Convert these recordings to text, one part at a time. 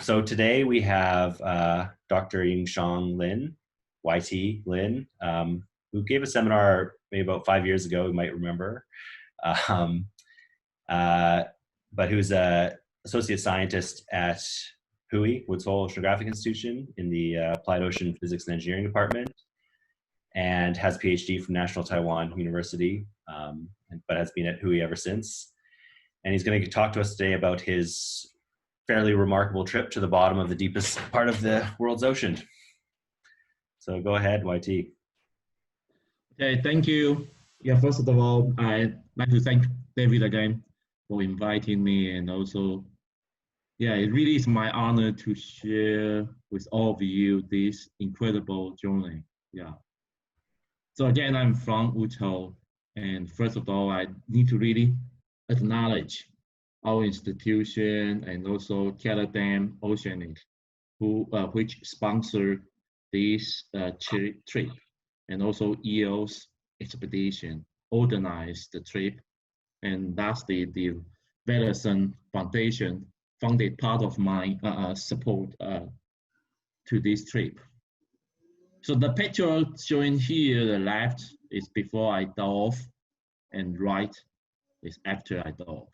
So today we have Dr. Ying-Tsong Lin, YT Lin, who gave a seminar maybe about 5 years ago, you might remember, um, but who's an associate scientist at WHOI, Woods Hole Oceanographic Institution in the Applied Ocean Physics and Engineering Department, and has a PhD from National Taiwan University, but has been at WHOI ever since. And he's going to talk to us today about his fairly remarkable trip to the bottom of the deepest part of the world's ocean. So go ahead, YT. Okay, thank you. Yeah, first of all, I'd like to thank David again for inviting me, and also, yeah, it really is my honor to share with all of you this incredible journey. Yeah. So again, I'm from Woods Hole, and first of all, I need to really acknowledge our institution and also Dam Oceanic, which sponsor this trip, and also EOS expedition organized the trip, and lastly, the Velleson Foundation funded part of my support to this trip. So the picture showing here, the left is before I dove, and right is after I dove.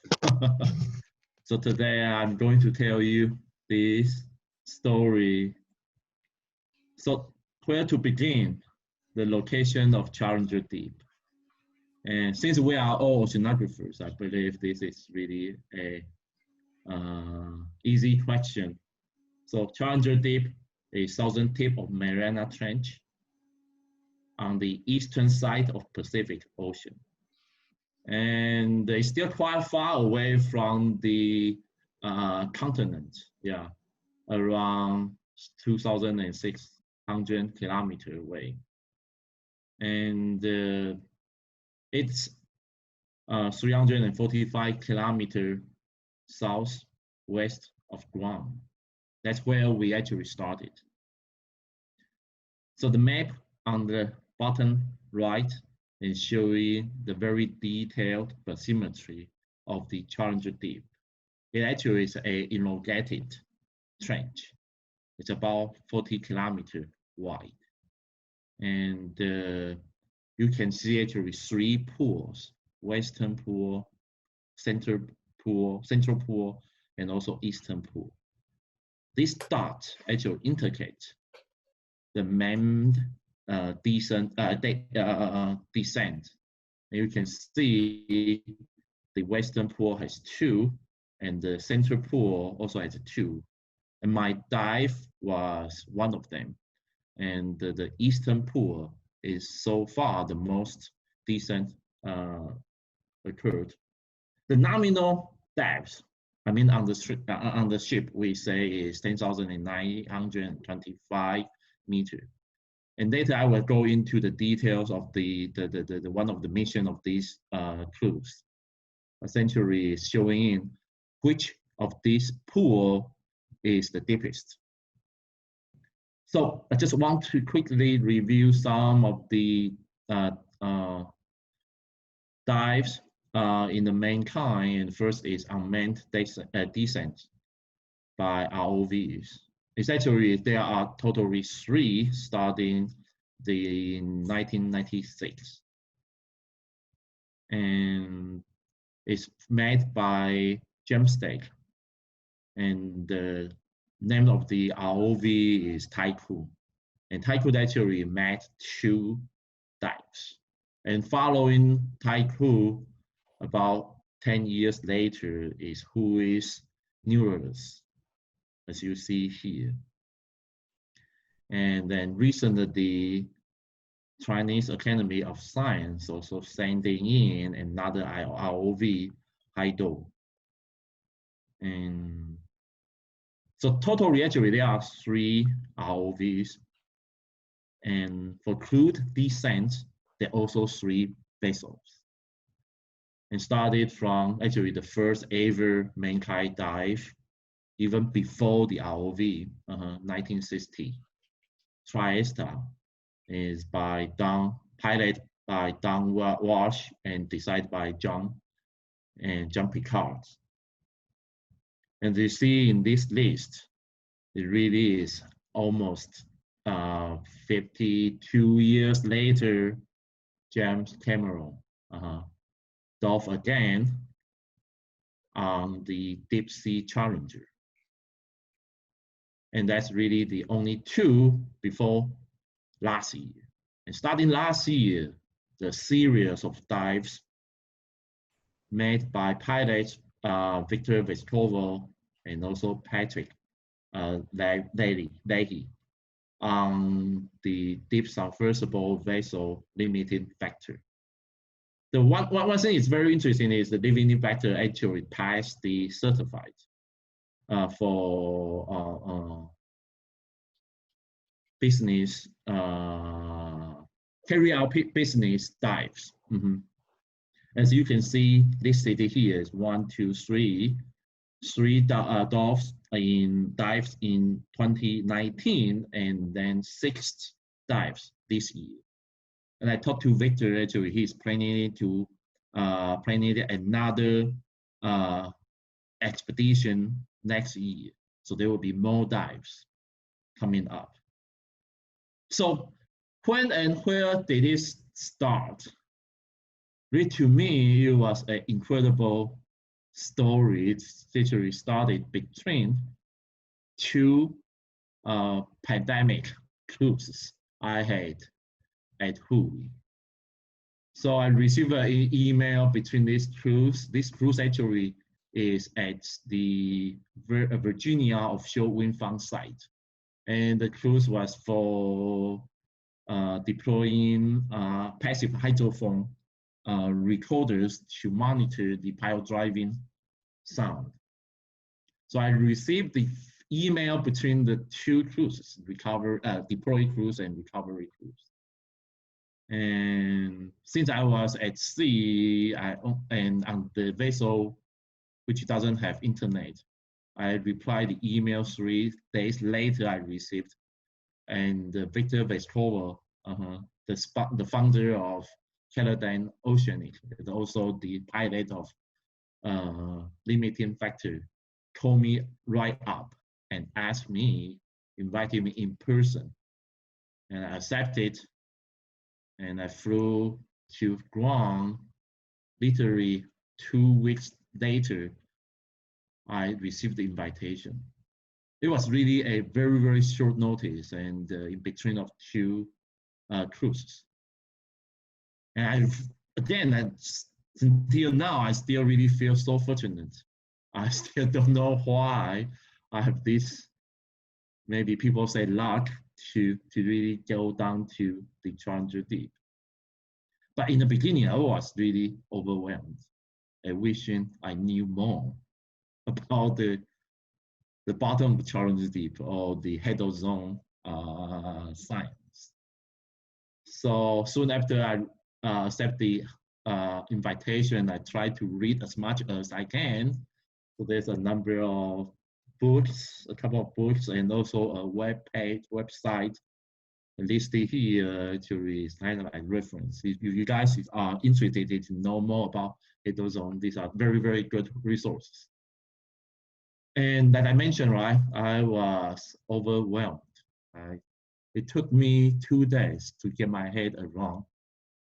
So today I'm going to tell you this story. So where to begin? The location of Challenger Deep. And since we are all oceanographers, I believe this is really a easy question. So Challenger Deep is southern tip of Mariana Trench on the eastern side of Pacific Ocean. And it's still quite far away from the continent, yeah, around 2,600 kilometers away. And it's 345 kilometers southwest of Guam. That's where we actually started. So the map on the bottom right is showing the very detailed bathymetry of the Challenger Deep. It actually is an elongated trench. It's about 40 kilometers wide. And you can see actually 3 pools: western pool, central pool, and also eastern pool. These dots actually indicate the main descent. You can see the western pool has 2, and the central pool also has 2. And my dive was one of them. And the eastern pool is so far the most descent occurred. The nominal depth, I mean on the ship, we say is 10,925 meters. And later I will go into the details of the one of the mission of these cruise, essentially showing which of these pool is the deepest. So I just want to quickly review some of the dives in the main kind. And first is unmanned descent by ROVs. Essentially, there are totally 3 starting in 1996. And it's made by Jamstack. And the name of the ROV is Taiku. And Taiku actually made 2 dives. And following Taiku, about 10 years later, is WHOI's Neuralus, as you see here. And then recently, the Chinese Academy of Science also sending in another ROV, Haido. And so totally, actually, there are 3 ROVs. And for crude descent, there are also 3 vessels. And started from actually the first ever mankind dive, even before the ROV, 1960. Triesta is piloted by Don Walsh and designed by John Picard. And you see in this list, It really is almost 52 years later, James Cameron dove again on the deep sea Challenger. And that's really the only two before last year. And starting last year, the series of dives made by pilots Victor Vescovo and also Patrick Leahy on the deep submersible vessel limiting factor. The one thing is very interesting is the limiting factor actually passed the certified for business carry out business dives. As you can see, listed here is 1, 2, 3 dives in 2019, and then 6 dives this year. And I talked to Victor. Actually, he's planning to planning another expedition next year. So there will be more dives coming up. So when and where did it start? Really, to me, it was an incredible story. It literally started between 2 pandemic cruises I had at Hui. So I received an email between these cruise. This cruise actually is at the Virginia offshore wind farm site. And the cruise was for deploying passive hydrophone recorders to monitor the pilot driving sound. So I received the email between the 2 cruises, deploy cruise and recovery cruise. And since I was at sea and on the vessel, which doesn't have internet, I replied the email 3 days later I received. And Victor Vescovo, the founder of Caladan Oceanic, and also the pilot of Limiting Factor, called me right up and asked me, invited me in person. And I accepted, and I flew to Guam. Literally 2 weeks later, I received the invitation. It was really a very, very short notice, and in between of 2 cruises. And until now, I still really feel so fortunate. I still don't know why I have this, maybe people say luck, to really go down to the Challenger Deep. But in the beginning, I was really overwhelmed and wishing I knew more about the bottom of the Challenger Deep or the head zone science. So soon after I accept the invitation, I try to read as much as I can. So there's a number of books, a couple of books, and also a website listed here to kind of like reference. If you guys are interested to know more about zone, these are very, very good resources. And that I mentioned, right, I was overwhelmed. It took me 2 days to get my head around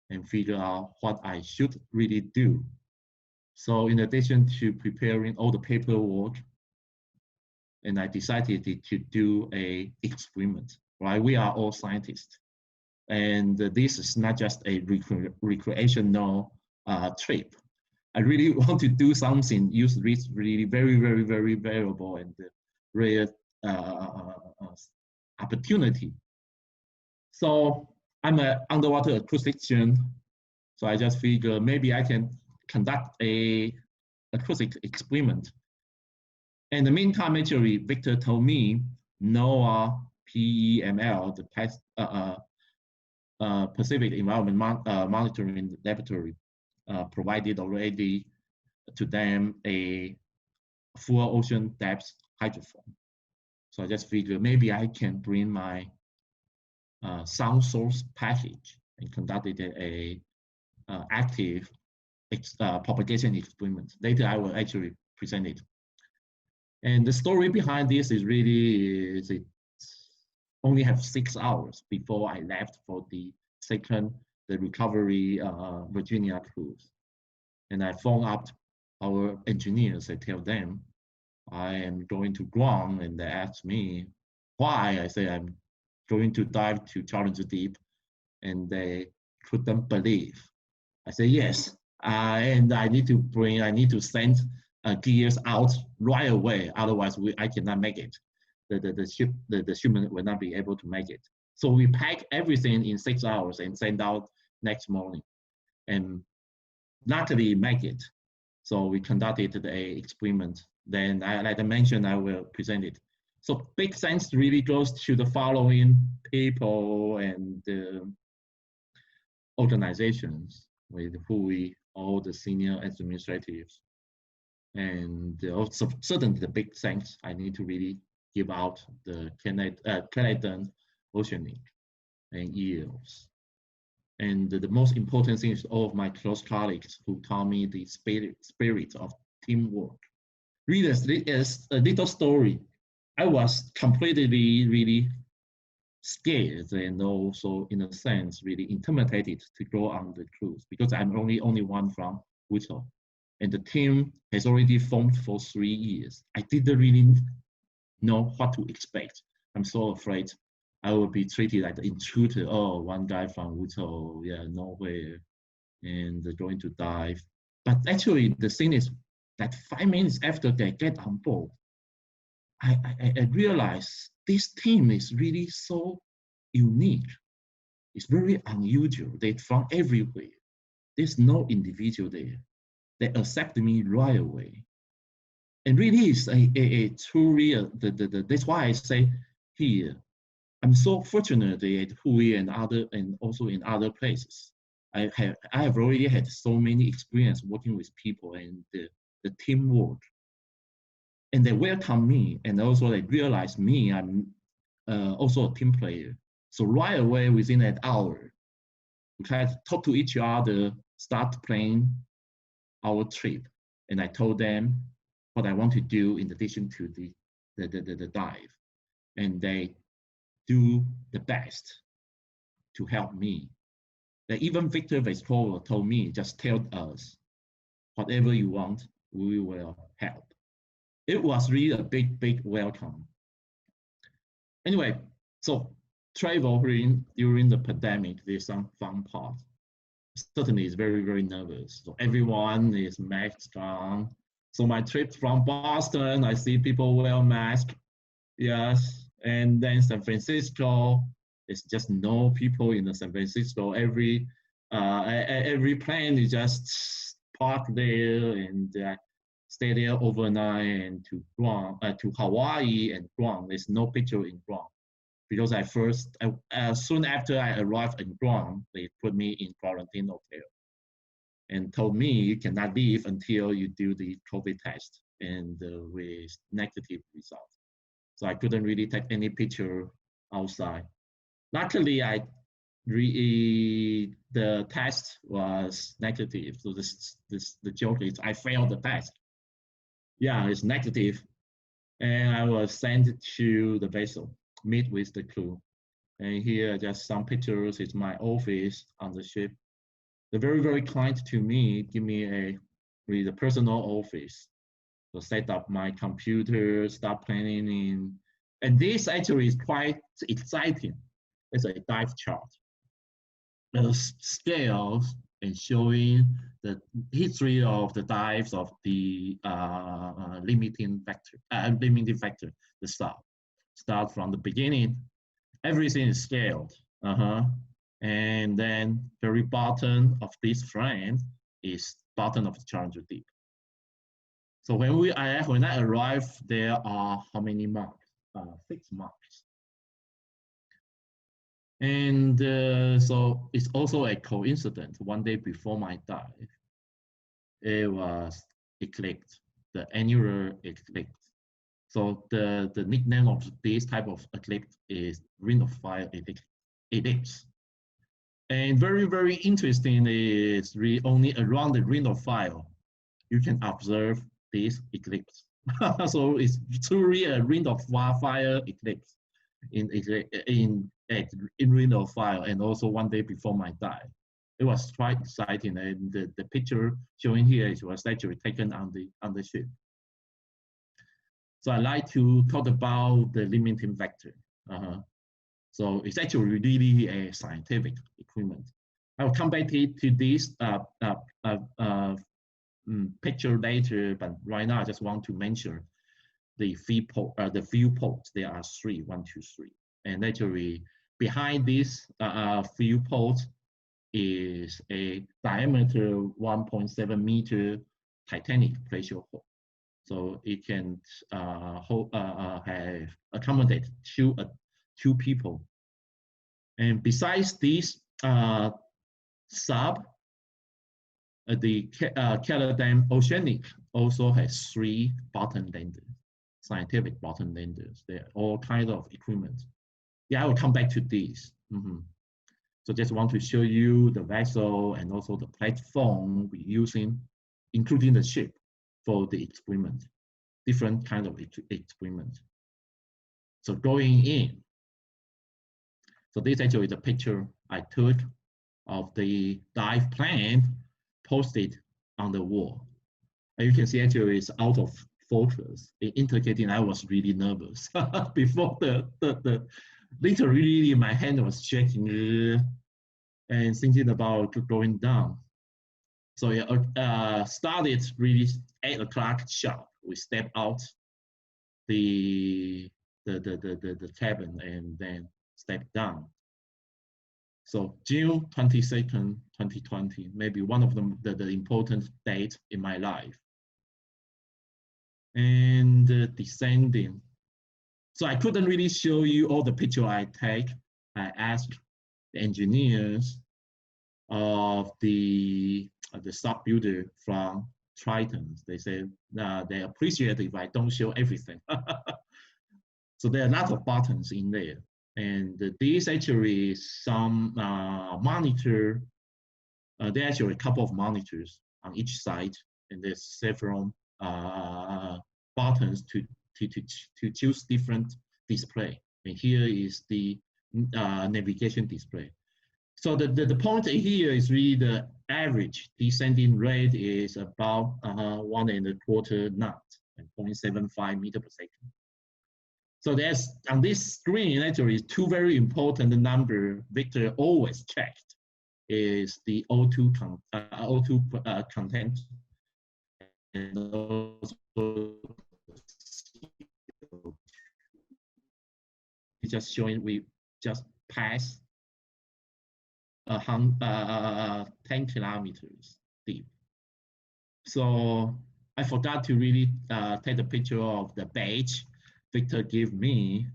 and figure out what I should really do. So in addition to preparing all the paperwork, and I decided to do an experiment, right? We are all scientists. And this is not just a recreational trip. I really want to do something, use this really very, very, very valuable and rare opportunity. So I'm an underwater acoustician, so I just figure maybe I can conduct a acoustic experiment. In the meantime, actually, Victor told me NOAA PEML, the Pacific Environment Monitoring Laboratory, provided already to them a full ocean depth hydrophone. So I just figured maybe I can bring my sound source package and conducted a active propagation experiment. Later, I will actually present it. And the story behind this is really is it only have 6 hours before I left for the recovery Virginia cruise. And I phoned up our engineers. I tell them I am going to Guam, and they ask me why. I say I'm going to dive to Challenger Deep, and they couldn't believe. I say yes, and I need to send gears out right away. Otherwise, I cannot make it. The shipment will not be able to make it. So we pack everything in 6 hours and send out next morning, and luckily make it. So we conducted the experiment. Then, like I mentioned, I will present it. So big thanks really goes to the following people and organizations with who all the senior administrators. And also certainly the big thanks I need to really give out the Canadian Oceanic and EOS. And the most important thing is all of my close colleagues who taught me the spirit of teamwork. Really, is a little story. I was completely really scared and also, in a sense, really intimidated to go on the cruise because I'm only one from Wichita. And the team has already formed for 3 years. I didn't really know what to expect. I'm so afraid I will be treated like the intruder. Oh, one guy from Wichita, yeah, nowhere, and they're going to dive. But actually, the thing is that 5 minutes after they get on board, I realized this team is really so unique. It's very unusual. They're from everywhere. There's no individual there. They accept me right away. And really is a true real, that's why I say here, I'm so fortunate at Hui and also in other places. I have already had so many experience working with people and the teamwork. And they welcome me, and also they realize me, I'm also a team player. So right away, within an hour, we kind of talk to each other, start planning our trip. And I told them what I want to do in addition to the dive. And they do the best to help me. That even Victor Vescola told me, just tell us whatever you want, we will help. It was really a big welcome. Anyway, so traveling during the pandemic, there's some fun part. Certainly, it's very nervous. So everyone is masked on. So my trip from Boston, I see people wear masks. Yes, and then San Francisco, it's just no people in the San Francisco. Every plane is just parked there and stay there overnight, and to Guam, to Hawaii and Guam. There's no picture in Guam because soon after I arrived in Guam, they put me in quarantine hotel and told me you cannot leave until you do the COVID test and with negative results. So I couldn't really take any picture outside. Luckily, the test was negative. So the joke is I failed the test. Yeah, it's negative. And I was sent to the vessel, meet with the crew. And here are just some pictures. It's my office on the ship. They're very kind to me, give me a personal office. So set up my computer, start planning in. And this actually is quite exciting. It's a dive chart. The scales and showing the history of the dives of the limiting factor, the start from the beginning. Everything is scaled. And then very bottom of this frame is bottom of the Challenger Deep. So when I arrive, there are how many marks? 6 marks. And so it's also a coincidence. One day before my dive, it was Eclipse, the annular eclipse. So the nickname of this type of eclipse is Ring of Fire eclipse. And very interesting is only around the Ring of Fire, you can observe this eclipse. So it's truly a ring of fire eclipse in ring of fire, and also one day before my die. It was quite exciting, and the picture showing here was actually taken on the ship. So I like to talk about the limiting factor. So it's actually really a scientific equipment. I will come back to this picture later, but right now I just want to mention the field poles. There are three, 1, 2, 3, and actually behind this field poles is a diameter 1.7 meter titanic pressure hull. So it can have accommodate two people. And besides this sub, the Caledon Oceanic also has 3 bottom landers, scientific bottom landers. They're all kind of equipment. Yeah, I will come back to this. So just want to show you the vessel and also the platform we're using, including the ship for the experiment, different kind of experiment. So going in, so this actually is a picture I took of the dive plan posted on the wall. And you can see actually it's out of focus, indicating I was really nervous before the literally my hand was shaking and thinking about going down. So it started really 8 o'clock sharp. We step out the cabin and then step down. So June 22nd, 2020, maybe one of the important dates in my life. And descending. So I couldn't really show you all the picture I take. I asked the engineers of the sub builder from Triton. They said they appreciate if I don't show everything. So there are a lot of buttons in there. And this actually is some monitor. There are actually a couple of monitors on each side, and there's several buttons to choose different display. And here is the navigation display. So the point here is really the average descending rate is about 1.25 knots and 0.75 meter per second. So there's on this screen actually 2 very important number Victor always checked is the O2 content and also it's just showing we just passed 10 kilometers deep. So I forgot to really take a picture of the badge Victor gave me.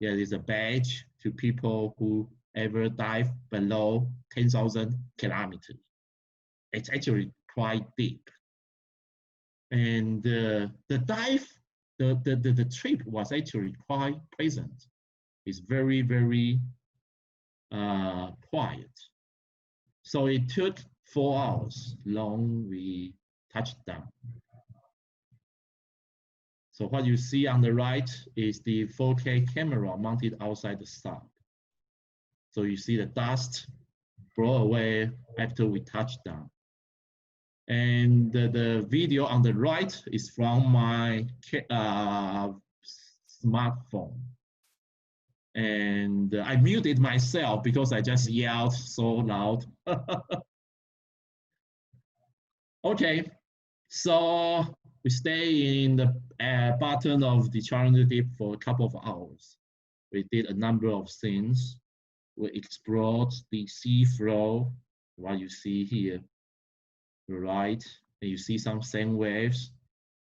There is a badge to people who ever dive below 10,000 kilometers. It's actually quite deep. And the dive, the trip was actually quite pleasant. It's very, very quiet. So it took 4 hours long we touched down. So what you see on the right is the 4K camera mounted outside the sub. So you see the dust blow away after we touch down. And the video on the right is from my smartphone. And I muted myself because I just yelled so loud. Okay, so we stay in the bottom of the Challenger Deep for a couple of hours. We did a number of things. We explored the sea floor, what you see here, right? And you see some sand waves.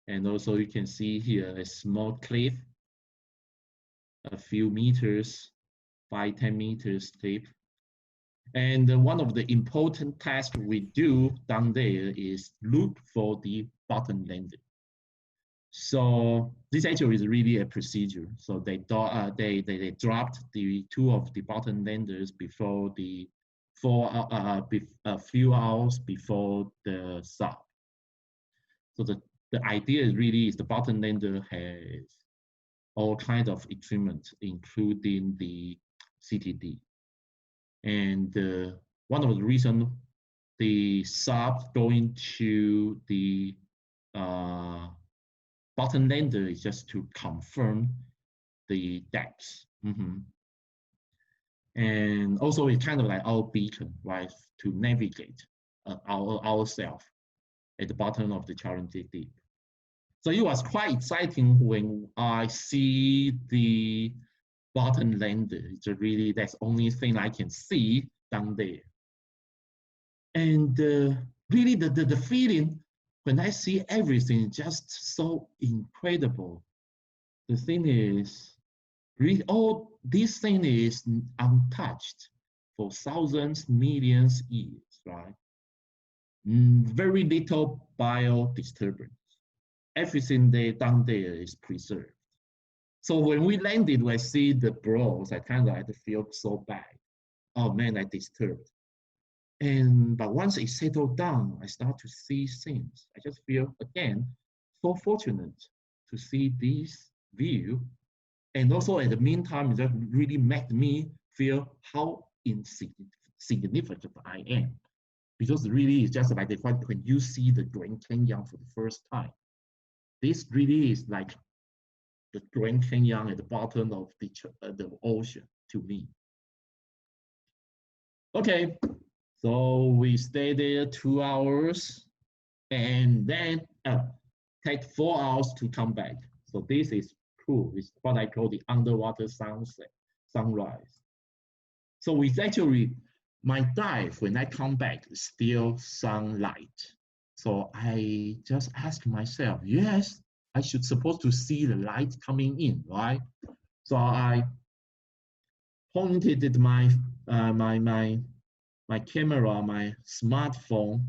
And also you can see here a small cliff, a few meters, 5-10 meters deep. And one of the important tasks we do down there is look for the bottom lander. So this actually is really a procedure. So they dropped the 2 of the bottom landers before the a few hours before the sub. So the idea really is the bottom lander has all kinds of equipment, including the CTD. And one of the reasons the sub going to the bottom lander is just to confirm the depth. And also it's kind of like our beacon, right, to navigate ourselves at the bottom of the challenging deep. So it was quite exciting when I see the bottom lander. It's really that's the only thing I can see down there. And really the feeling when I see everything is just so incredible. The thing is, really all this thing is untouched for thousands, millions years, right? Very little bio disturbance. Everything they down there is preserved. So when we landed, I see the bros, I kind of feel so bad. Oh man, I disturbed. But once it settled down, I start to see things. I just feel, again, so fortunate to see this view. And also at the meantime, it just really made me feel how insignificant I am. Because really it's just like when you see the Grand Canyon for the first time. This really is like the Grand Canyon at the bottom of the ocean to me. Okay, so we stay there 2 hours and then take 4 hours to come back. So this is cool. It's what I call the underwater sunrise. So it's actually, my dive, when I come back, is still sunlight. So I just ask myself, yes, I should supposed to see the light coming in, right? So I pointed my camera, my smartphone,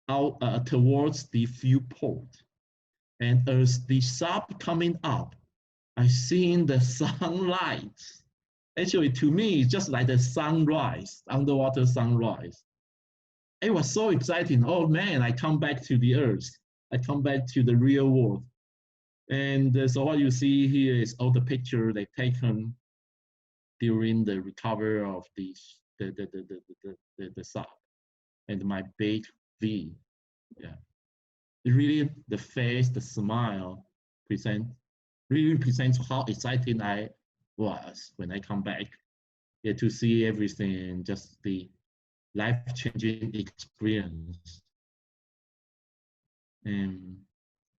out towards the viewport. And as the sub coming up, I seen the sunlight. Actually, to me, it's just like the sunrise, underwater sunrise. It was so exciting. Oh man, I come back to the earth. I come back to the real world. And so what you see here is all the pictures they taken during the recovery of the sub and my big V. Yeah, it really, the face, the smile really presents how excited I was when I come back. Yeah, to see everything, just the life-changing experience. And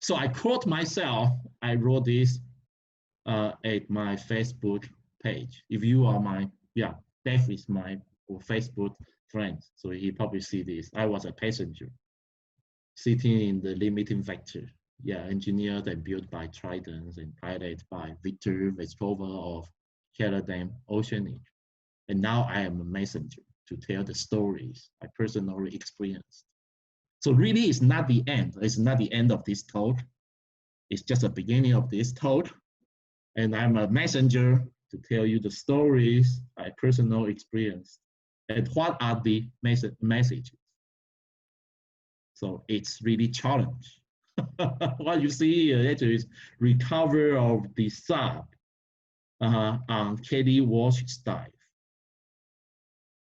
so I quote myself, I wrote this at my Facebook page. If you are Dave is my Facebook friend, so he probably see this. I was a passenger sitting in the limiting vector, engineered and built by Trident and piloted by Victor Vescova of Rotterdam Oceanography. And now I am a messenger to tell the stories I personally experienced. So really, it's not the end. It's not the end of this talk. It's just the beginning of this talk. And I'm a messenger to tell you the stories I personally experienced. And what are the messages? So it's really challenge. What you see here actually is recovery of the sub on Katie Walsh's dive.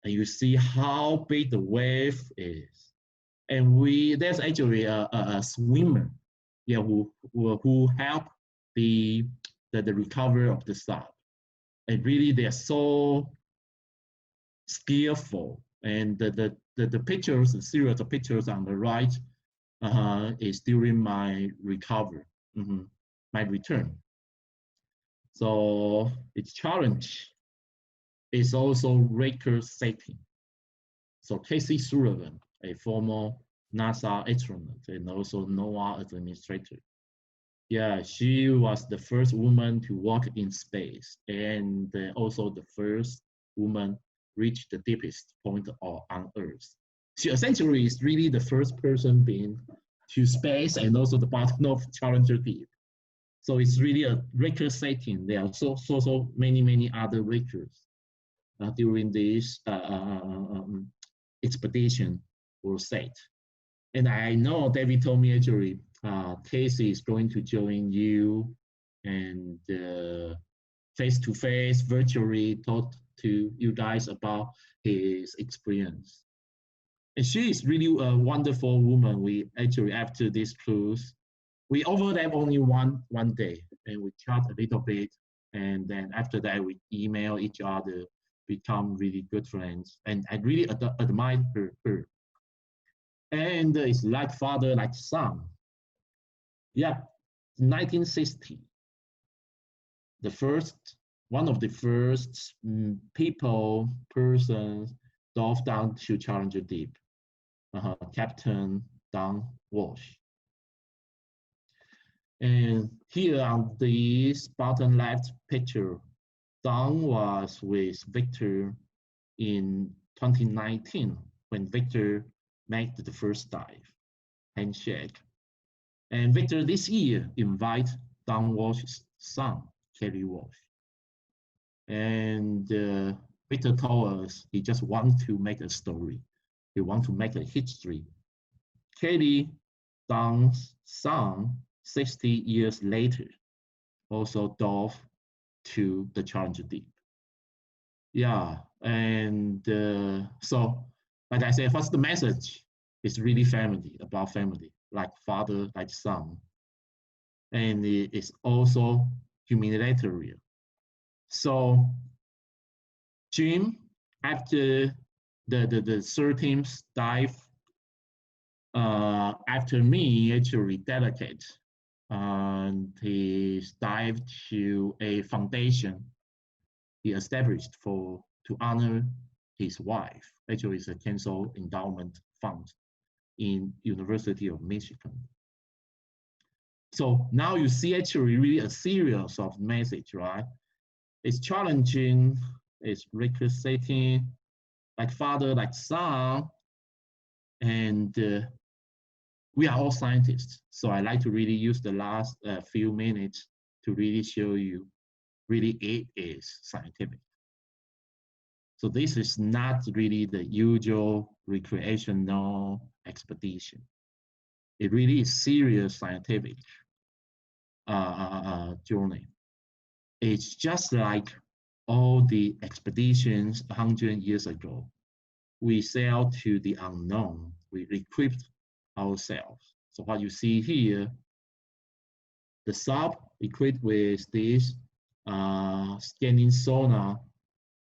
And you see how big the wave is. And there's actually a swimmer, who helped the recovery of the sub. And really, they're so skillful. And the pictures, the series of pictures on the right, is during my recovery, my return. So it's challenge. It's also record setting. So Casey Sullivan, a former NASA astronaut and also NOAA administrator. Yeah, she was the first woman to walk in space and also the first woman reach the deepest point on Earth. She essentially is really the first person being to space and also the bottom of Challenger Deep. So it's really a record setting. There are so many other records during this expedition were set. And I know David told me actually, Casey is going to join you and face-to-face, virtually talk to you guys about his experience. And she is really a wonderful woman. We actually, after this cruise, we overlap only one day, and we chat a little bit, and then after that we email each other, become really good friends, and I really admire her. And it's like father, like son. Yeah, 1960, one of the first persons dove down to Challenger Deep, Captain Don Walsh. And here on this bottom left picture, Don was with Victor in 2019 when Victor made the first dive, handshake. And Victor this year invite Don Walsh's son, Kelly Walsh. And Victor told us he just wants to make a story. He wants to make a history. Kelly, Don's son, 60 years later, also dove to the Challenger Deep. Yeah, and so, like I said, what's the message? It's really family, about family, like father, like son. And it's also humanitarian. So, Jim, after the third team's dive, after me, actually delegate, and he dived to a foundation he established to honor his wife. Actually, it's a cancer endowment fund in University of Michigan. So now you see actually really a series of messages, right? It's challenging, it's requisiting, like father, like son, and we are all scientists. So I like to really use the last few minutes to really show you, really it is scientific. So this is not really the usual recreational expedition. It really is serious scientific journey. It's just like all the expeditions 100 years ago. We sail to the unknown. We equipped ourselves. So what you see here, the sub equipped with this scanning sonar,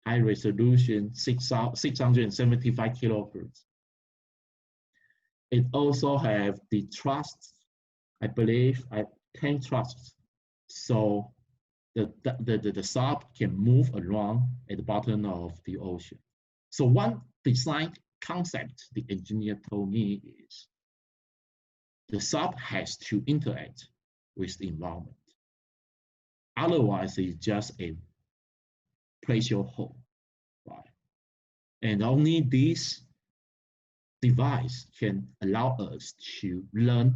high resolution, 675 kilohertz. It also have the thrusts, I believe, 10 thrusts. So the sub can move around at the bottom of the ocean. So one design concept the engineer told me is the sub has to interact with the environment. Otherwise, it's just a pressure hole, right? And only this device can allow us to learn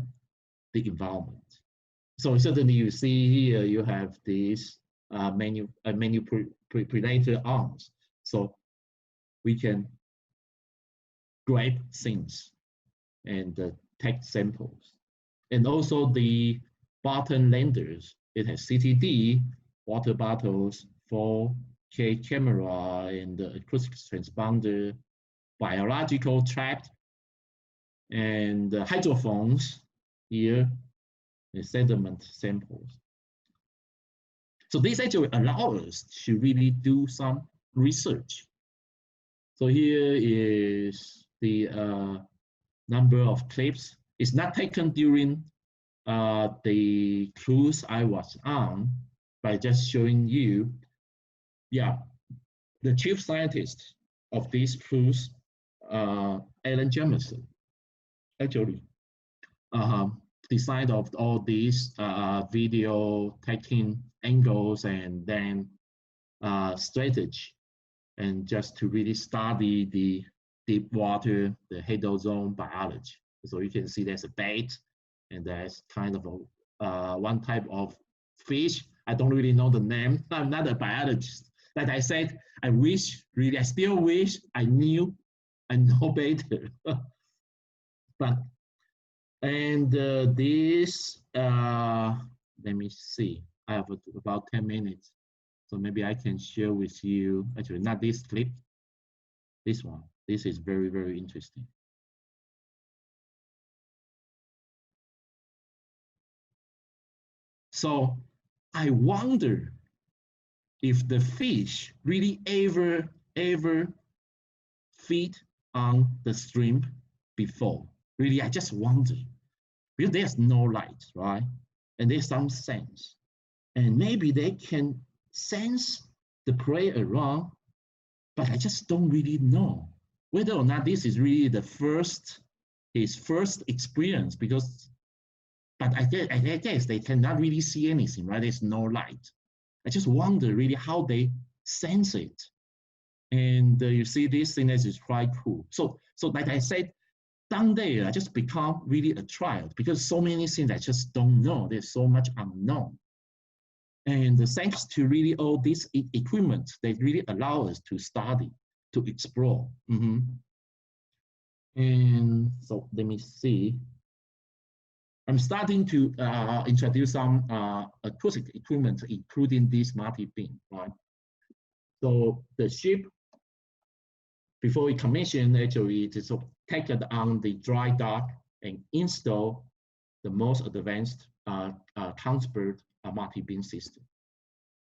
the environment. So certainly you see here, you have these manipulator arms. So we can grab things and take samples. And also the bottom landers, it has CTD, water bottles, 4K camera, and the acoustic transponder, biological trap, and hydrophones here, and sediment samples. So this actually allows us to really do some research. So here is the number of clips. It's not taken during the cruise I was on, but just showing you, yeah, the chief scientist of this cruise, Alan Jameson, actually designed of all these video taking angles and then strategy, and just to really study the deep water, the hadozone biology. So you can see there's a bait, and there's kind of a one type of fish. I don't really know the name. I'm not a biologist. Like I said, I still wish I know better. But And this, let me see, I have about 10 minutes. So maybe I can share with you, actually not this clip, this one. This is very, very interesting. So I wonder if the fish really ever feed on the shrimp before. Really, I just wonder. Because there's no light, right? And there's some sense. And maybe they can sense the prey around, but I just don't really know whether or not this is really his first experience, because, but I guess they cannot really see anything, right? There's no light. I just wonder really how they sense it. And you see this thing is quite cool. So like I said, down there, I just become really a child because so many things I just don't know. There's so much unknown. And thanks to really all this equipment, they really allow us to study, to explore. And so let me see. I'm starting to introduce some acoustic equipment, including this multi-beam, right? So the ship, before we commission, actually, it is take it on the dry dock and install the most advanced transport multi-beam system.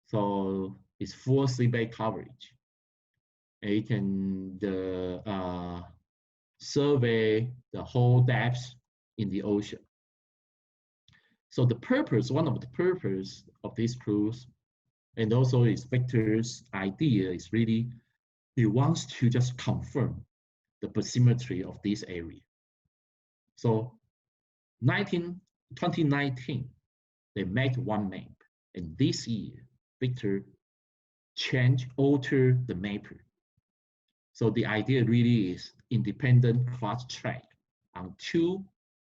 So it's full seabed coverage. And it can survey the whole depth in the ocean. So the purpose, one of the purpose of this cruise, and also inspector's idea is really, he wants to just confirm the bathymetry of this area. So 2019, they made one map, and this year, Victor altered the map. So the idea really is independent cross-check on two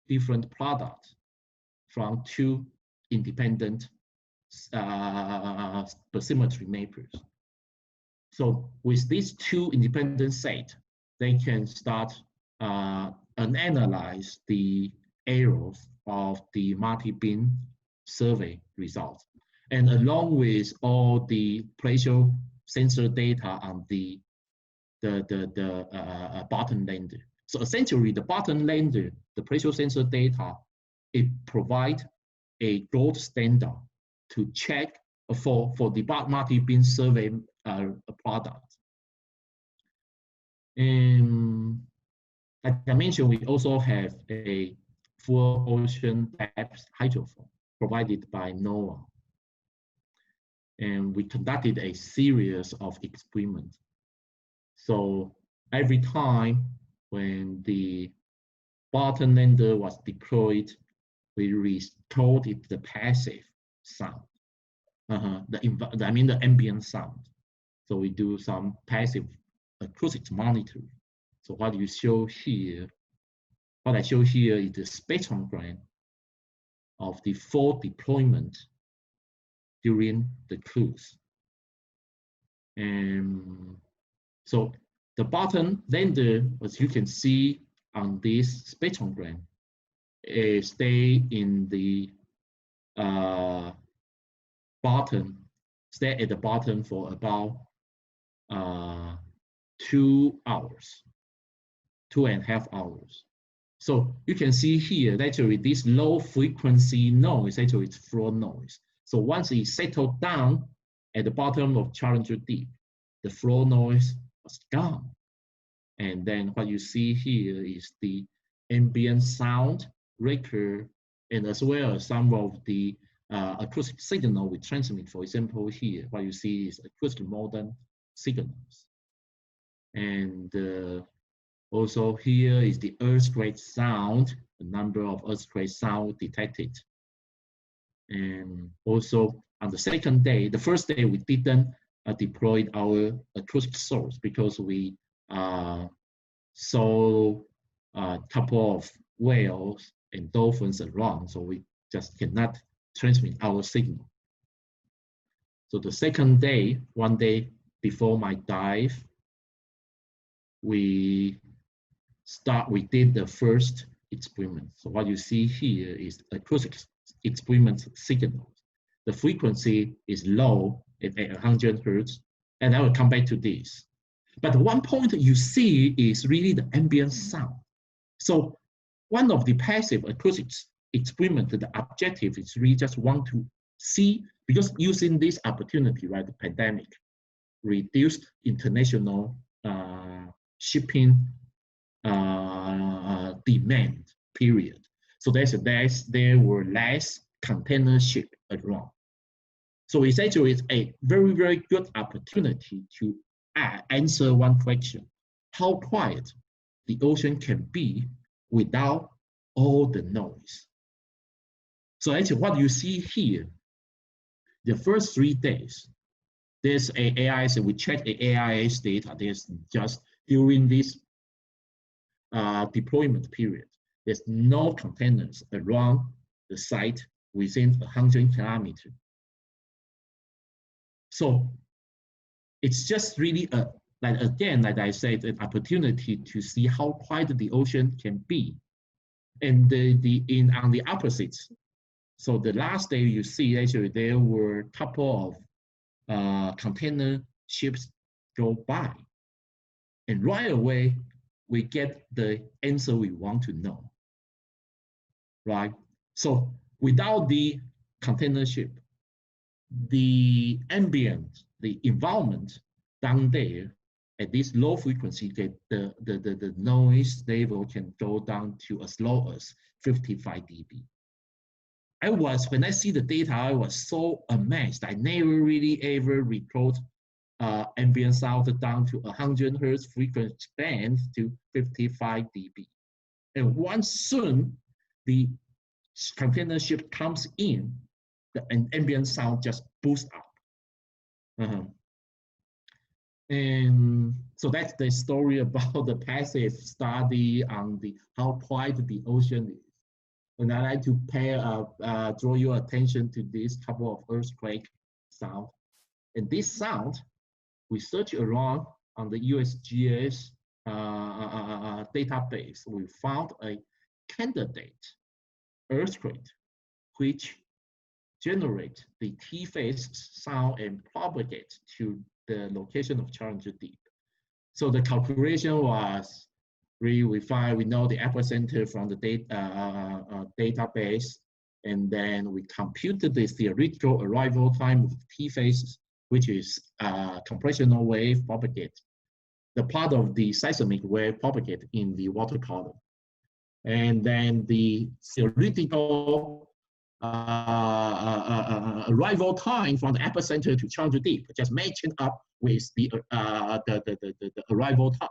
different products from two independent bathymetry mappers. So with these two independent sets, they can start and analyze the errors of the multi-beam survey results. And along with all the pressure sensor data on the bottom lander. So essentially the bottom lander, the pressure sensor data, it provides a gold standard to check for the multi-beam survey product. And like I mentioned, we also have a full ocean depth hydrophone provided by NOAA. And we conducted a series of experiments. So every time when the bottom lander was deployed, we recorded the passive sound, the ambient sound. So we do some passive acoustic monitoring. So what I show here is the spectrogram of the full deployment during the cruise. And so the bottom lander, as you can see on this spectrogram, stay in the bottom, stay at the bottom for about 2 hours, 2.5 hours. So you can see here, actually this low frequency noise, actually it's floor noise. So once it settled down at the bottom of Challenger Deep, the floor noise was gone. And then what you see here is the ambient sound record, and as well as some of the acoustic signal we transmit. For example, here, what you see is acoustic modem signals. And also here is the earthquake sound, the number of earthquake sound detected. And also on the second day, the first day we didn't deploy our acoustic source because we saw a couple of whales and dolphins around, so we just cannot transmit our signal. So the second day, one day before my dive, we did the first experiment. So what you see here is acoustic experiment signals. The frequency is low at 100 hertz, and I will come back to this. But one point you see is really the ambient sound. So one of the passive acoustics experiment, the objective is really just want to see, because using this opportunity, right, the pandemic, reduced international shipping demand period. So there were less container ship around. So essentially, it's a very, very good opportunity to answer one question: how quiet the ocean can be without all the noise. So actually, what you see here, the first 3 days, there's a AIS, we check the AIS data. There's just during this deployment period, there's no containers around the site within 100 kilometers. So it's just really like I said, an opportunity to see how quiet the ocean can be. And on the opposite, so the last day you see actually there were a couple of container ships go by, and right away we get the answer we want to know, right? So without the container ship, the ambient, the environment down there at this low frequency, the noise level can go down to as low as 55 dB. When I see the data, I was so amazed. I never really ever record ambient sound down to 100 hertz frequency band to 55 dB. And once soon the container ship comes in, the ambient sound just boosts up. And so that's the story about the passive study on how quiet the ocean is. And I like to draw your attention to this couple of earthquake sound. And this sound, we search around on the USGS database. We found a candidate earthquake which generate the T-phase sound and propagate to the location of Challenger Deep. So the calculation was we know the epicenter from the database, and then we computed the theoretical arrival time of T-phase, which is compressional wave propagate, the part of the seismic wave propagate in the water column. And then the theoretical arrival time from the epicenter to Challenger Deep, just matching up with the arrival time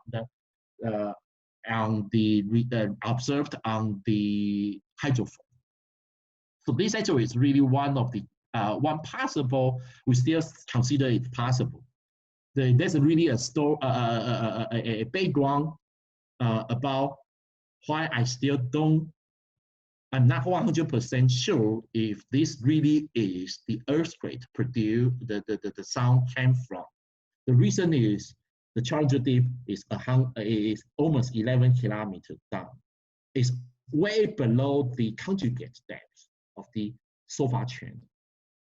observed on the hydrophone. So this actually is really one of the one possible. We still consider it possible. There's really a background about why I still don't. I'm not 100% sure if this really is the earthquake produced, the sound came from. The reason is the Challenger Deep is almost 11 kilometers down. It's way below the conjugate depth of the sulfur channel,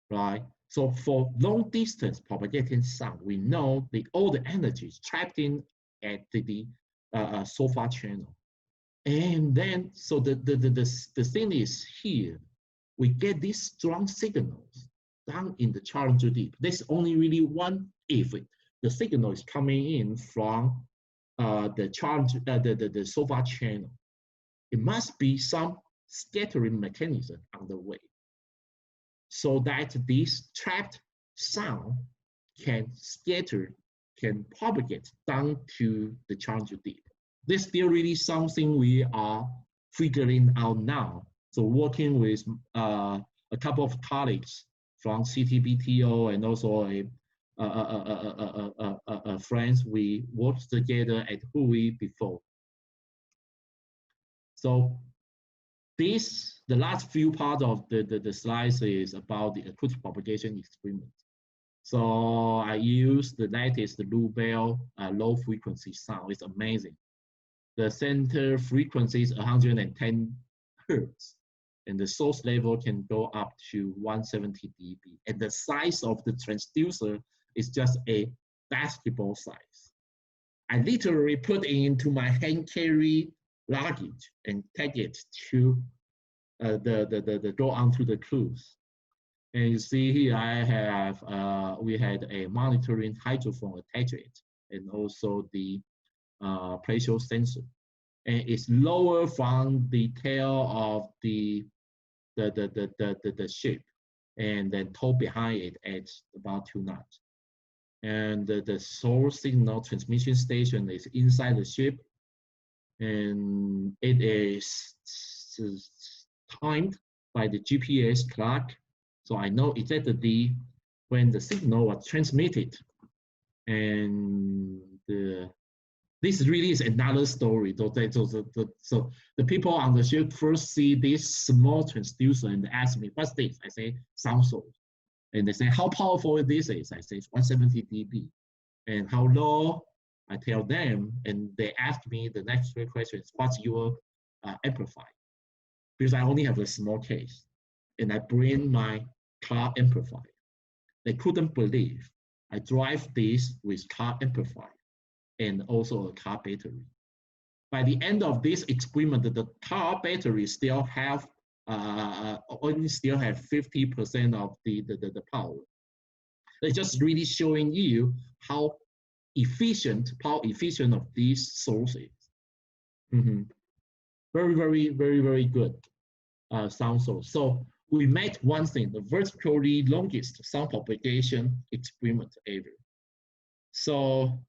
right? So for long distance propagating sound, we know all the energy is trapped in at the sulfur channel. And then, so the thing is here, we get these strong signals down in the Challenger Deep. There's only really one if the signal is coming in from the sulfur channel. It must be some scattering mechanism on the way, so that this trapped sound can scatter, can propagate down to the Challenger Deep. There's still really something we are figuring out now. So working with a couple of colleagues from CTBTO and also friends, we worked together at Hui before. So the last few parts of the slides is about the acoustic propagation experiment. So I use the latest Lubell low frequency sound. It's amazing. the center frequency is 110 hertz, and the source level can go up to 170 dB. And the size of the transducer is just a basketball size. I literally put it into my hand carry luggage and take it to go onto the cruise. And you see here, I have we had a monitoring hydrophone attached to it, and also the pressure sensor. And it's lower from the tail of the ship, and then towed behind it at about 2 knots. And the source signal transmission station is inside the ship, and it is timed by the GPS clock. So I know exactly when the signal was transmitted. And this really is another story. So the people on the ship first see this small transducer and ask me, what's this? I say, sound source. And they say, how powerful this is? I say, 170 dB. And how low? I tell them, and they ask me the next question is, what's your amplifier? Because I only have a small case. And I bring my car amplifier. They couldn't believe I drive this with car amplifier and also a car battery. By the end of this experiment, the car battery still have only still have 50% of the power. It's just really showing you how power efficient of these sources. Very, very, very, very good sound source. So we made one thing, the vertically longest sound propagation experiment ever. So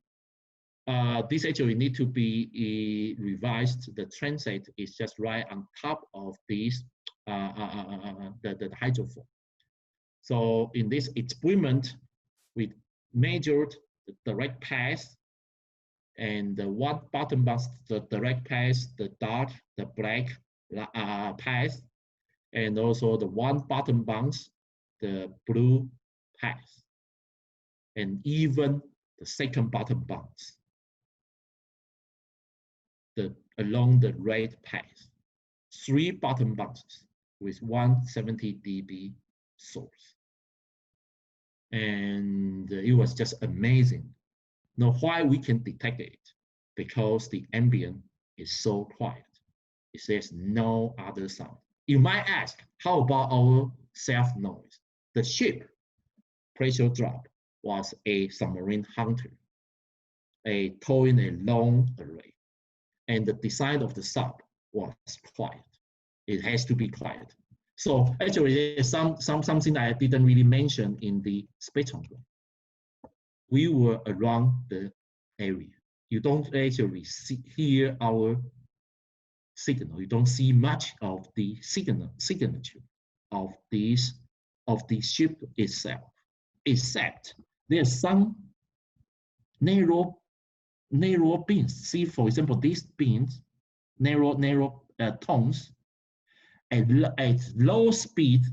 this actually need to be revised. The transit is just right on top of this the hydrophone. So in this experiment, we measured the direct path and the one bottom box, the direct path, the dark, the black path, and also the one bottom box, the blue path, and even the second bottom box, along the red path. 3 bottom boxes with 170 dB source. And it was just amazing. Now, why we can detect it? Because the ambient is so quiet. It says no other sound. You might ask, how about our self noise? The ship pressure drop was a submarine hunter, towing a long array. And the design of the sub was quiet. It has to be quiet. So actually, there's something that I didn't really mention in the spectrogram. We were around the area. You don't actually hear our signal. You don't see much of the signature of the ship itself, except there's some narrow beams. See, for example, these beams, narrow tones. At low speed,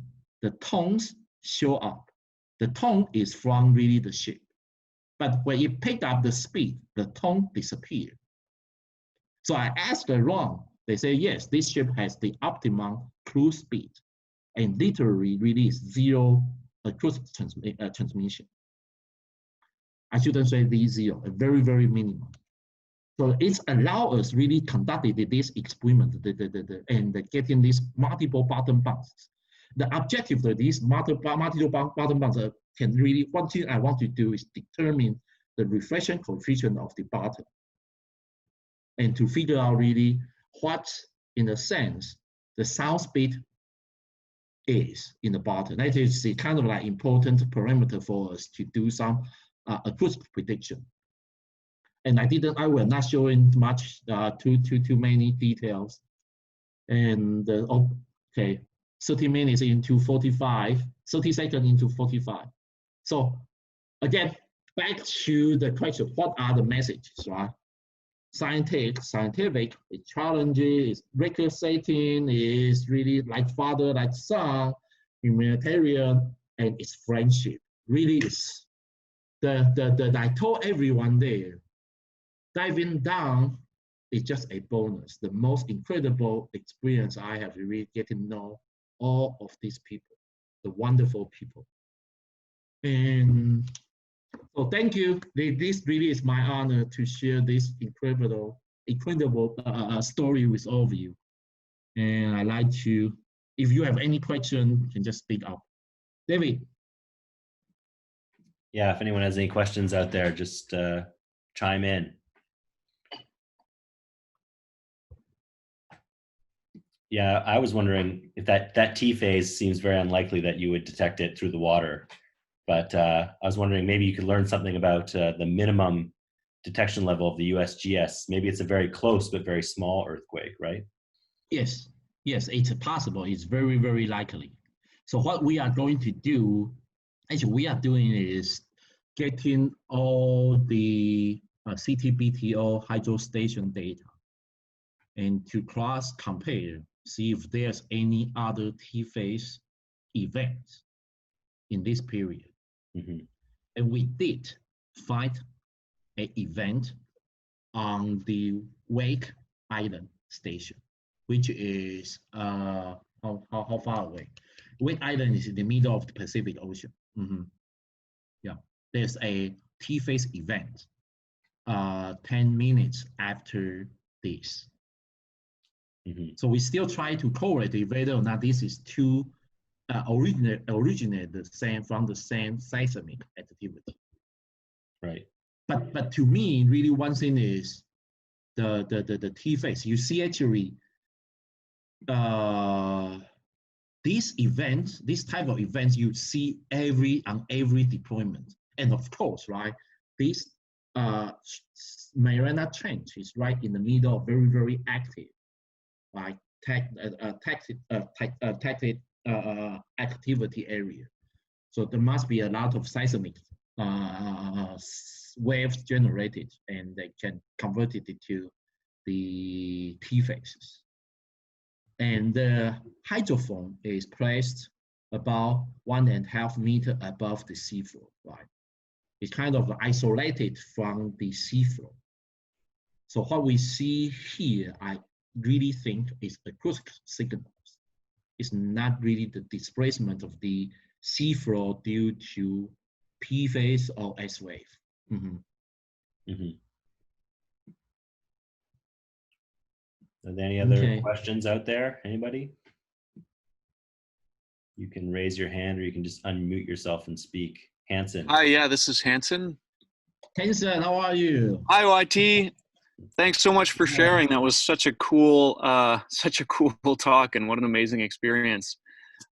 the tones show up. The tone is from really the ship. But when it picked up the speed, the tone disappeared. So I asked around. They say, yes, this ship has the optimum cruise speed and literally really zero cruise transmission. I shouldn't say the zero, a very, very minimum. So it's allowed us really conducted this experiment and getting these multiple bottom boxes. The objective of these multiple bottom boxes can really, one thing I want to do is determine the reflection coefficient of the bottom and to figure out really what, in a sense, the sound speed is in the bottom. That is the kind of like important parameter for us to do some acoustic prediction. And I will not show in much too many details. And okay, 30 minutes into 45, 30 seconds into 45. So again, back to the question, what are the messages, right? Scientific, it's challenging, it's record setting, is really like father, like son, humanitarian, and it's friendship. Really is I told everyone there, diving down is just a bonus. The most incredible experience I have really getting to know all of these people, the wonderful people. And so thank you. This really is my honor to share this incredible story with all of you. And I'd like to, if you have any question, you can just speak up. David. Yeah, if anyone has any questions out there, just chime in. Yeah, I was wondering if that T phase seems very unlikely that you would detect it through the water. But I was wondering maybe you could learn something about the minimum detection level of the USGS. Maybe it's a very close but very small earthquake, right? Yes, it's possible. It's very, very likely. So what we are going to do, actually we are doing is getting all the CTBTO hydro station data and to cross compare, see if there's any other T-phase events in this period. Mm-hmm. And we did find an event on the Wake Island station, which is how far away? Wake Island is in the middle of the Pacific Ocean. Mm-hmm. Yeah, there's a T-phase event 10 minutes after this. Mm-hmm. So we still try to correlate whether or not this is two originate the same from the same seismic activity. Right. But to me, really one thing is the T phase. You see actually these events, this type of events, you see on every deployment. And of course, right, this Mariana Trench is right in the middle of very, very active, like activity area. So there must be a lot of seismic waves generated, and they can convert it to the T phases. And the hydrophone is placed about 1.5 meters above the seafloor, right? It's kind of isolated from the seafloor. So what we see here, I really think is acoustic signals. It's not really the displacement of the seafloor due to P phase or S wave. Mm-hmm. Mm-hmm. Are there any other questions out there? Anybody? You can raise your hand or you can just unmute yourself and speak. Hanson. Hi, yeah, this is Hanson. Hanson, how are you? Hi, YT. Thanks so much for sharing. That was such a cool talk, and what an amazing experience.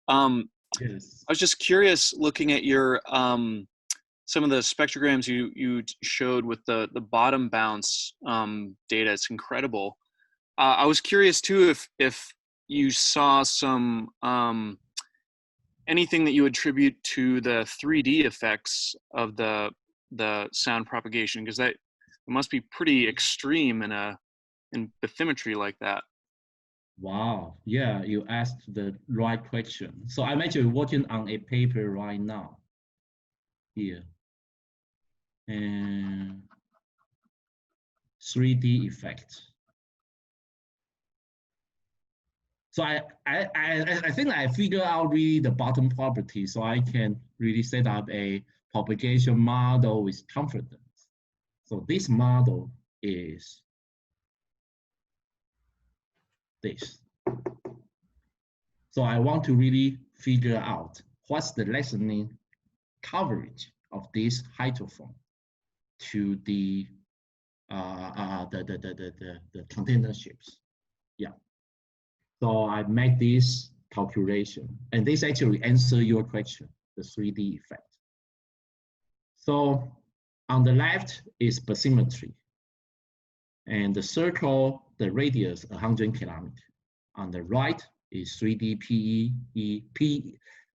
Yes. I was just curious, looking at your some of the spectrograms you showed with the bottom bounce data. It's incredible. I was curious too if you saw some anything that you attribute to the 3D effects of the sound propagation, because that must be pretty extreme in bathymetry like that. Wow, yeah, you asked the right question. So I'm actually working on a paper right now here, and 3D effect. So I think I figured out really the bottom property, so I can really set up a propagation model with confidence. So this model is this. So I want to really figure out what's the lessening coverage of this hydrophone to the container ships. Yeah. So I made this calculation, and this actually answers your question, the 3D effect. So on the left is bathymetry, and the circle, the radius 100 kilometers. On the right is 3D PE.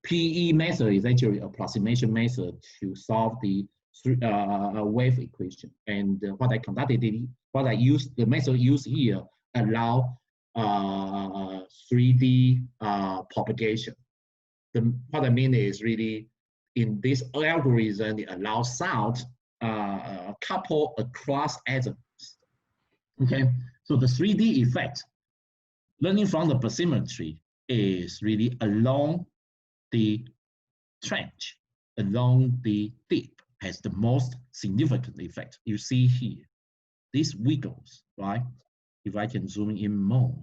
PE method is actually approximation method to solve the wave equation. And what I used, the method used here allow 3D propagation. What I mean is really in this algorithm, it allows sound couple across atoms. Okay, So the 3D effect, learning from the bathymetry, is really along the trench, along the deep, has the most significant effect. You see here, these wiggles, right? If I can zoom in more,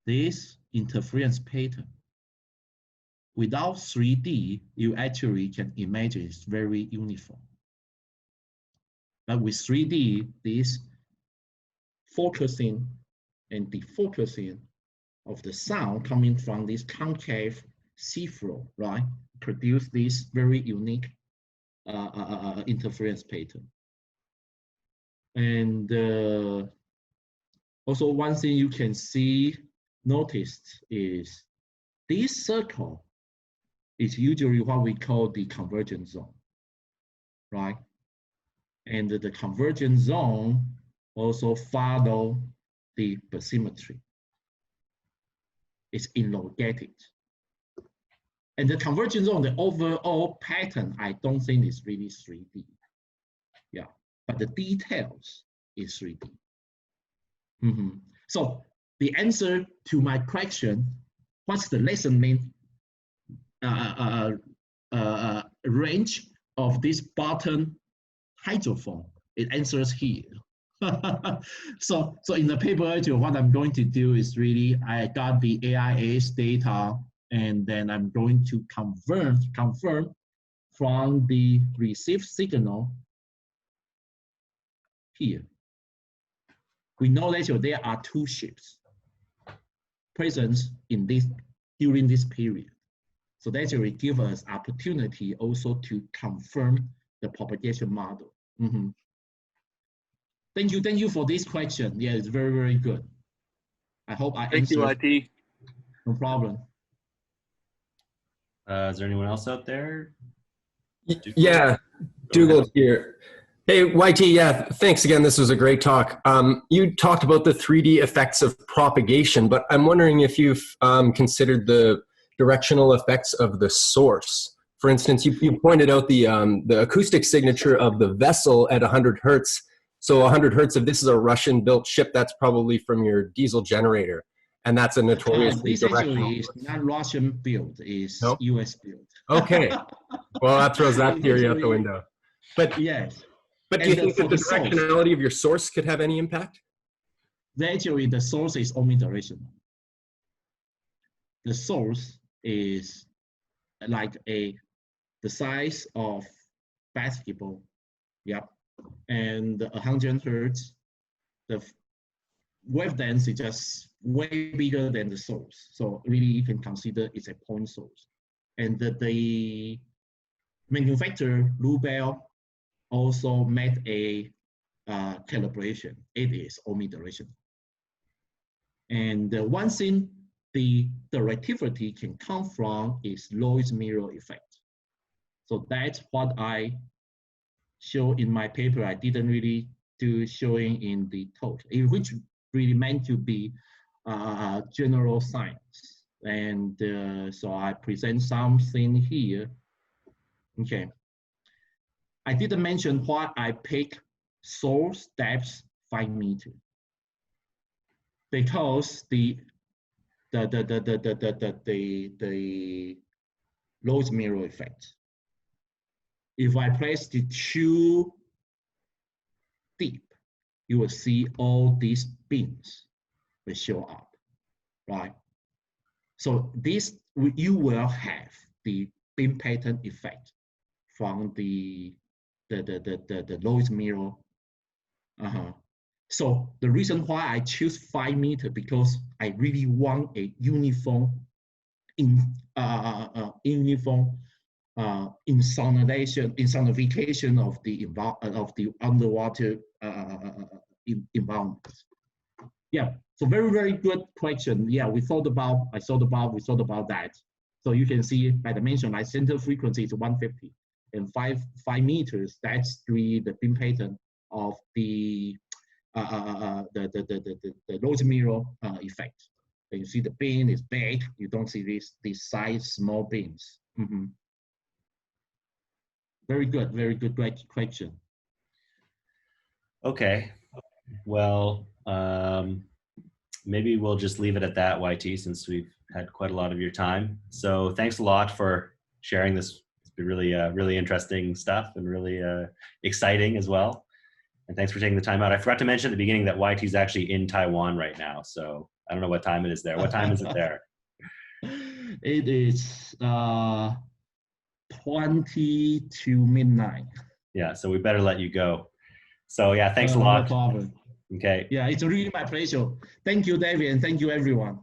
this interference pattern, without 3D, you actually can imagine it's very uniform. But with 3D, this focusing and defocusing of the sound coming from this concave seafloor, right, produce this very unique interference pattern. And also one thing you can see, noticed is this circle is usually what we call the convergence zone, right? And the convergence zone also follow the bathymetry. It's elongated. And the convergence zone, the overall pattern, I don't think is really 3D. Yeah, but the details is 3D. So the answer to my question, what's the resonant range of this bottom hydrophone? It answers here. so in the paper, actually, what I'm going to do is really, I got the AIS data, and then I'm going to confirm from the received signal here. We know that there are two ships present in this during this period. So that will give us opportunity also to confirm the propagation model. Thank you for this question. Yeah, it's very, very good. I hope I answered. Thank you, IT. No problem. Is there anyone else out there? Yeah, Dougal here. Hey, YT, yeah, thanks again. This was a great talk. You talked about the 3D effects of propagation, but I'm wondering if you've considered the directional effects of the source. For instance, you pointed out the acoustic signature of the vessel at 100 hertz. So 100 hertz, if this is a Russian-built ship, that's probably from your diesel generator. And that's a notoriously this directional. This actually is not Russian built, it's Nope. US built. Okay. Well, that throws that theory out the window. But yes. But do you think that the directionality of your source could have any impact? Actually, the source is omnidirectional. The source is like the size of basketball, yep, and 100 hertz. The wavelength is just way bigger than the source. So really, you can consider it's a point source. And the manufacturer, Rubel, also made a calibration. It is omnidirectional. And one thing the directivity can come from is Loi's mirror effect. So that's what I show in my paper. I didn't really do showing in the talk, which really meant to be general science. And so I present something here. Okay. I didn't mention why I pick source depth 5 meters, because the Loi's mirror effect. If I place it too deep, you will see all these beams will show up, right? So this, you will have the beam pattern effect from the Loi's mirror. So the reason why I choose 5 meters, because I really want a uniform insonification of the underwater environment. Yeah, so very, very good question. Yeah, we thought about that. So you can see by dimension, my center frequency is 150, and 5 meters, that's really the beam pattern of the Loi's mirror effect. And you see the beam is big, you don't see these size small beams. Very good question. Okay. Well, maybe we'll just leave it at that, YT, since we've had quite a lot of your time. So thanks a lot for sharing this. It's been really, really interesting stuff and really exciting as well. And thanks for taking the time out. I forgot to mention at the beginning that YT is actually in Taiwan right now. So I don't know what time it is there. What time is it there? It is 20 to midnight. Yeah, so we better let you go. So yeah, thanks a No lot. problem. Okay. Yeah, it's really my pleasure. Thank you, David, and thank you, everyone.